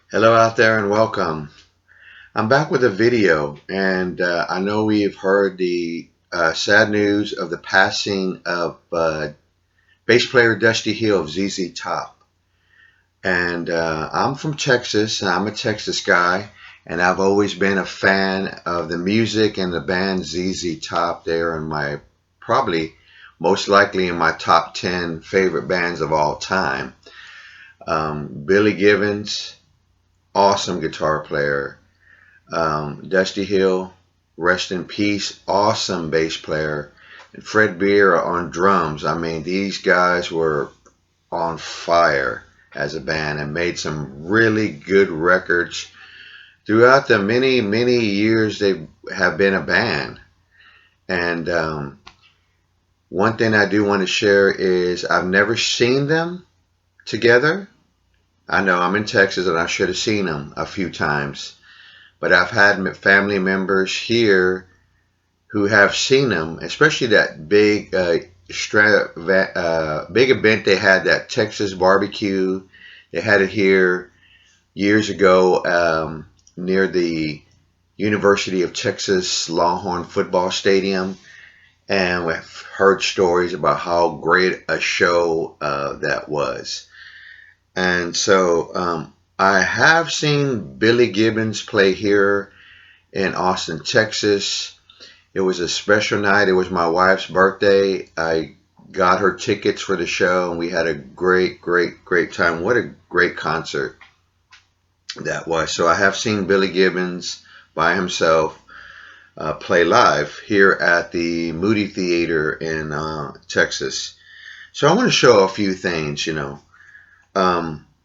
Hello out there and welcome. I'm back with a video, and I know we've heard the sad news of the passing of bass player Dusty Hill of ZZ Top. And I'm from Texas, and I'm a Texas guy, and I've always been a fan of the music and the band ZZ Top. They are in my, probably most likely in my top 10 favorite bands of all time. Billy Gibbons, awesome guitar player. Dusty Hill, rest in peace, awesome bass player. And Fred Beer on drums. I mean, these guys were on fire as a band and made some really good records throughout the many, many years they have been a band. And one thing I do want to share is I've never seen them together. I know I'm in Texas and I should have seen them a few times. But I've had family members here who have seen them, especially that big big event they had, that Texas barbecue. They had it here years ago near the University of Texas Longhorn football stadium. And we've heard stories about how great a show that was. And so I have seen Billy Gibbons play here in Austin, Texas. It was a special night. It was my wife's birthday. I got her tickets for the show, and we had a great, great, great time. What a great concert that was. So I have seen Billy Gibbons by himself play live here at the Moody Theater in Texas. So I want to show a few things,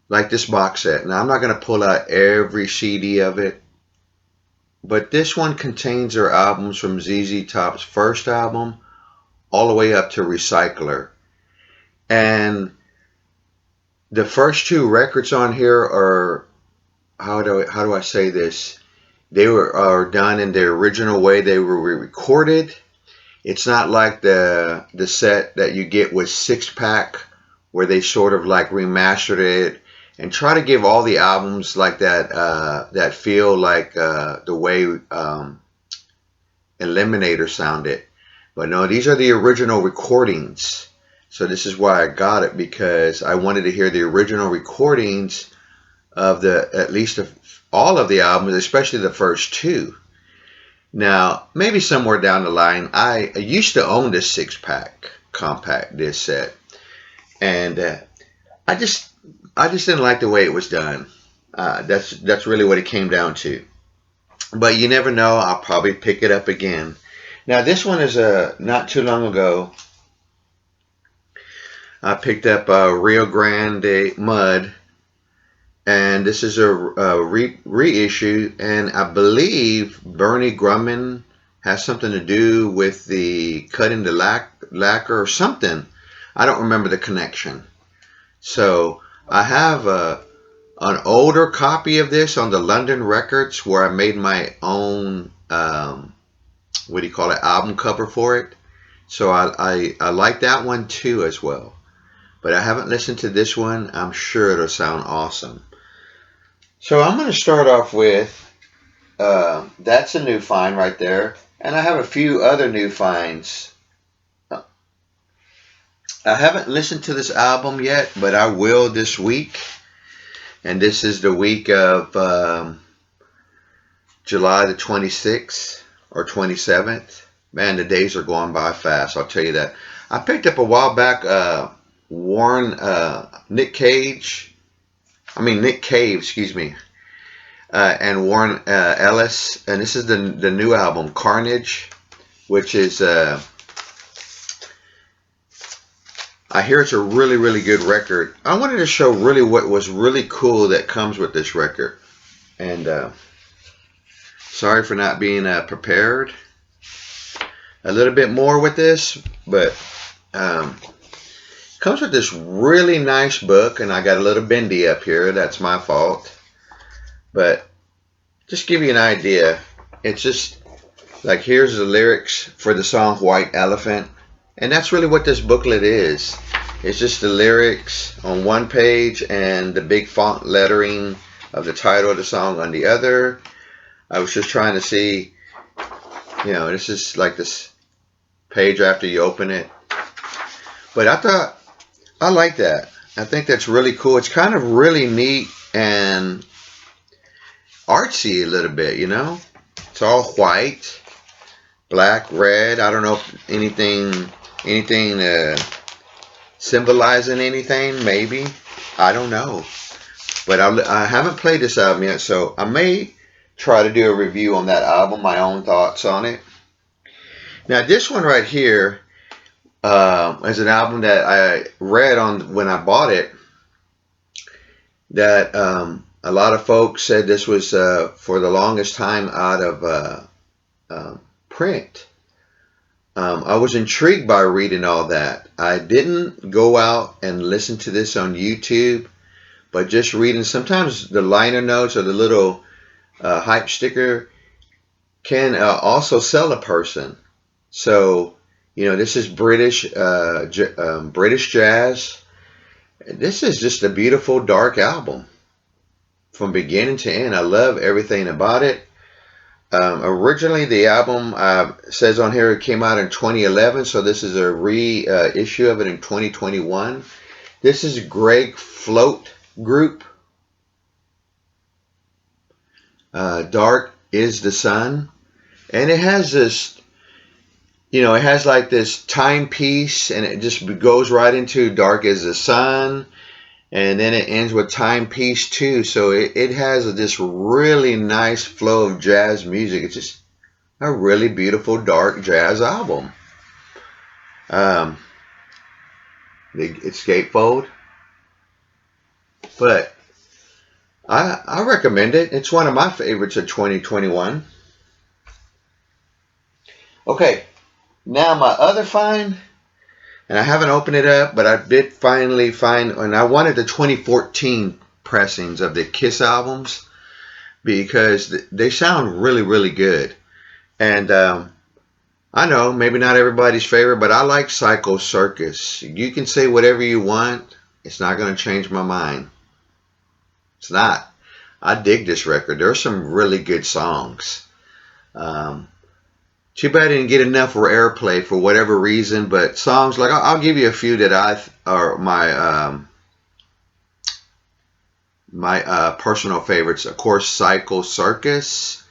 like this box set. Now, I'm not going to pull out every CD of it, but this one contains their albums from ZZ Top's first album all the way up to Recycler. And the first two records on here are, how do I say this? They are done in the original way they were recorded. It's not like the set that you get with Six Pack, where they sort of like remastered it and try to give all the albums like that that feel like the way Eliminator sounded. But no, these are the original recordings. So this is why I got it, because I wanted to hear the original recordings of at least all of the albums, especially the first two. Now, maybe somewhere down the line, I used to own this six-pack compact disc set, and I just didn't like the way it was done. That's really what it came down to. But you never know. I'll probably pick it up again. Now, this one is not too long ago. I picked up Rio Grande Mud, and this is a reissue, and I believe Bernie Grumman has something to do with the cutting the lacquer or something. I don't remember the connection. So I have an older copy of this on the London Records, where I made my own album cover for it. So I like that one too as well. But I haven't listened to this one. I'm sure it'll sound awesome. So I'm going to start off with, that's a new find right there. And I have a few other new finds. I haven't listened to this album yet, but I will this week. And this is the week of July the 26th or 27th. Man, the days are going by fast, I'll tell you that. I picked up a while back Nick Cave, excuse me, and Warren Ellis, and this is the new album, Carnage, which is, I hear it's a really, really good record. I wanted to show really what was really cool that comes with this record, and sorry for not being prepared a little bit more with this, but comes with this really nice book, and I got a little bendy up here. That's my fault. But just give you an idea, it's just like, here's the lyrics for the song White Elephant. And that's really what this booklet is. It's just the lyrics on one page and the big font lettering of the title of the song on the other. I was just trying to see, this is like this page after you open it. But I thought, I like that. I think that's really cool. It's kind of really neat and artsy a little bit, It's all white, black, red. I don't know if anything symbolizing anything, maybe. I don't know. But I haven't played this album yet, so I may try to do a review on that album, my own thoughts on it. Now, this one right here is an album that I read on when I bought it, that a lot of folks said this was for the longest time out of print. I was intrigued by reading all that. I didn't go out and listen to this on YouTube, but just reading. Sometimes the liner notes or the little hype sticker can also sell a person. So, this is British jazz. This is just a beautiful dark album from beginning to end. I love everything about it. Originally, the album says on here it came out in 2011, so this is a reissue of it in 2021. This is Greg Float Group. Dark is the Sun. And it has this, it has like this timepiece, and it just goes right into Dark is the Sun. And then it ends with timepiece too. So it has this really nice flow of jazz music. It's just a really beautiful dark jazz album. The escape fold. But I recommend it. It's one of my favorites of 2021. Okay, now my other find, and I haven't opened it up, but I did finally find, and I wanted the 2014 pressings of the Kiss albums because they sound really, really good. And I know maybe not everybody's favorite, but I like Psycho Circus. You can say whatever you want. It's not going to change my mind. It's not. I dig this record. There are some really good songs. Too bad I didn't get enough airplay for whatever reason, but songs like, I'll give you a few that are my personal favorites. Of course, Psycho Circus,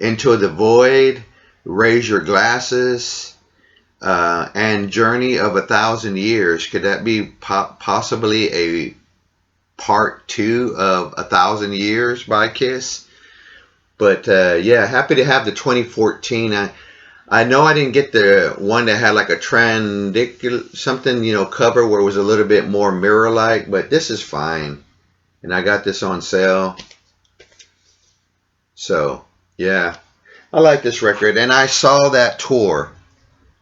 Into the Void, Raise Your Glasses, and Journey of 1,000 Years. Could that be possibly a part 2 of 1,000 Years by Kiss? But yeah, happy to have the 2014. I know I didn't get the one that had like a trandicular something, cover where it was a little bit more mirror-like, but this is fine. And I got this on sale. So, yeah. I like this record. And I saw that tour.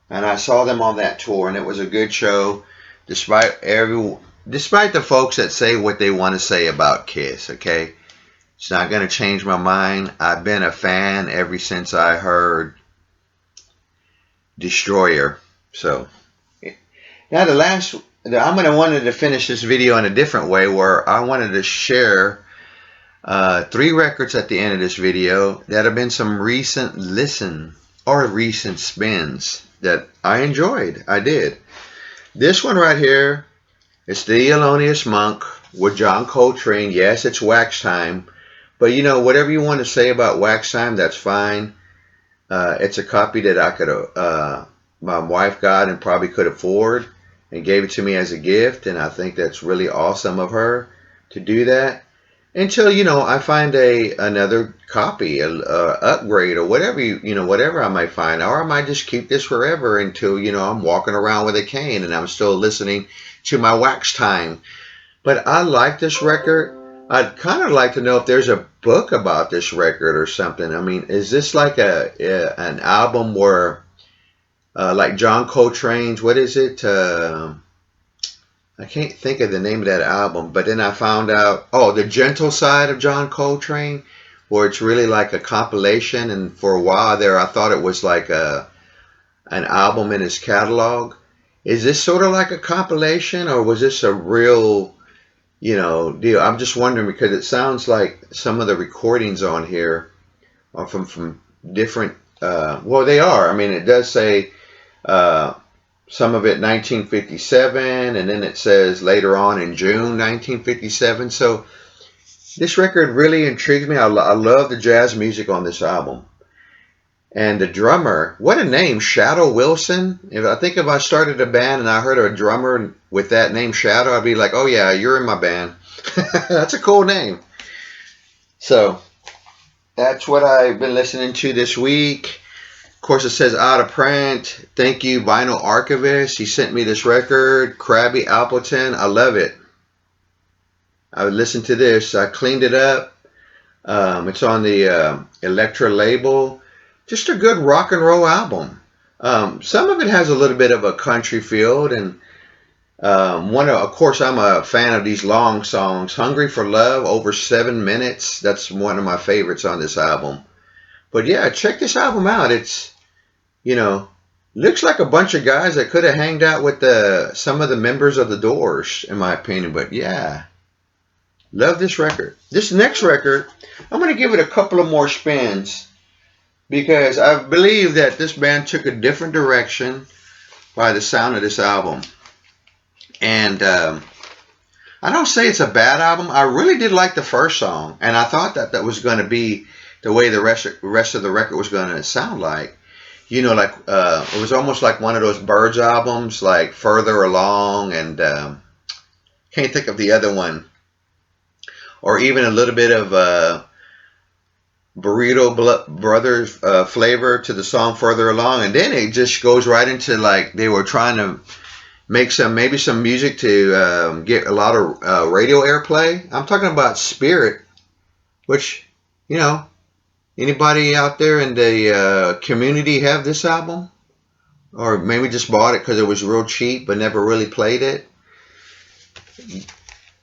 And I saw them on that tour, and it was a good show despite the folks that say what they want to say about Kiss, okay? It's not going to change my mind. I've been a fan ever since I heard Destroyer. So now I'm going to wanted to finish this video in a different way, where I wanted to share 3 records at the end of this video that have been some recent listen or recent spins that I enjoyed. I did. This one right here, it's the Thelonious Monk with John Coltrane. Yes, it's Wax Time. But whatever you want to say about Wax Time, that's fine. It's a copy that I could, my wife got and probably could afford, and gave it to me as a gift. And I think that's really awesome of her to do that. Until I find another copy, upgrade, or whatever whatever I might find, or I might just keep this forever until I'm walking around with a cane and I'm still listening to my Wax Time. But I like this record. I'd kind of like to know if there's a book about this record or something. I mean, is this like an album where, like John Coltrane's, what is it? I can't think of the name of that album, but then I found out, The Gentle Side of John Coltrane, where it's really like a compilation. And for a while there, I thought it was like an album in his catalog. Is this sort of like a compilation, or was this a real deal. I'm just wondering because it sounds like some of the recordings on here are from different. Well, they are. I mean, it does say uh, some of it 1957, and then it says later on in June 1957. So this record really intrigues me. I love the jazz music on this album. And the drummer, what a name, Shadow Wilson. If I started a band and I heard a drummer with that name, Shadow, I'd be like, oh yeah, you're in my band. That's a cool name. So that's what I've been listening to this week. Of course, it says out of print. Thank you, Vinyl Archivist. He sent me this record, Krabby Appleton. I love it. I would listen to this. I cleaned it up. It's on the Elektra label. Just a good rock and roll album. Some of it has a little bit of a country feel, and of course, I'm a fan of these long songs. Hungry for Love, over 7 minutes. That's one of my favorites on this album. But yeah, check this album out. It's, looks like a bunch of guys that could have hanged out with some of the members of the Doors, in my opinion. But yeah, love this record. This next record, I'm going to give it a couple of more spins because I believe that this band took a different direction by the sound of this album. And I don't say it's a bad album. I really did like the first song, and I thought that was going to be the way the rest of the record was going to sound like. Like it was almost like one of those Birds albums, like Further Along, and can't think of the other one. Or even a little bit of Burrito Brothers flavor to the song Further Along, and then it just goes right into like they were trying to make maybe some music to get a lot of radio airplay. I'm talking about Spirit, which, anybody out there in the community have this album? Or maybe just bought it because it was real cheap but never really played it?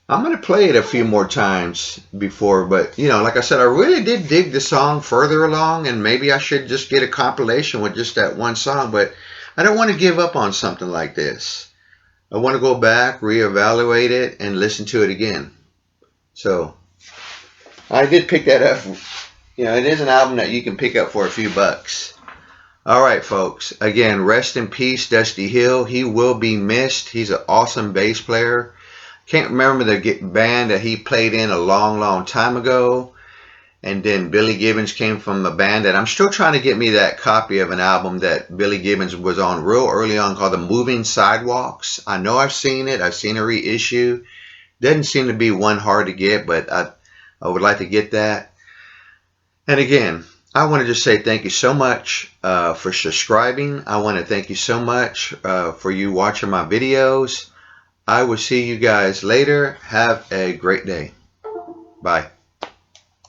I'm going to play it a few more times before, but, like I said, I really did dig the song Further Along, and maybe I should just get a compilation with just that one song, but I don't want to give up on something like this. I want to go back, reevaluate it, and listen to it again. So, I did pick that up. It is an album that you can pick up for a few bucks. All right, folks. Again, rest in peace, Dusty Hill. He will be missed. He's an awesome bass player. Can't remember the band that he played in a long, long time ago. And then Billy Gibbons came from a band that I'm still trying to get me that copy of an album that Billy Gibbons was on real early on called The Moving Sidewalks. I know I've seen it. I've seen a reissue. Doesn't seem to be one hard to get, but I would like to get that. And again, I want to just say thank you so much for subscribing. I want to thank you so much for you watching my videos. I will see you guys later. Have a great day. Bye.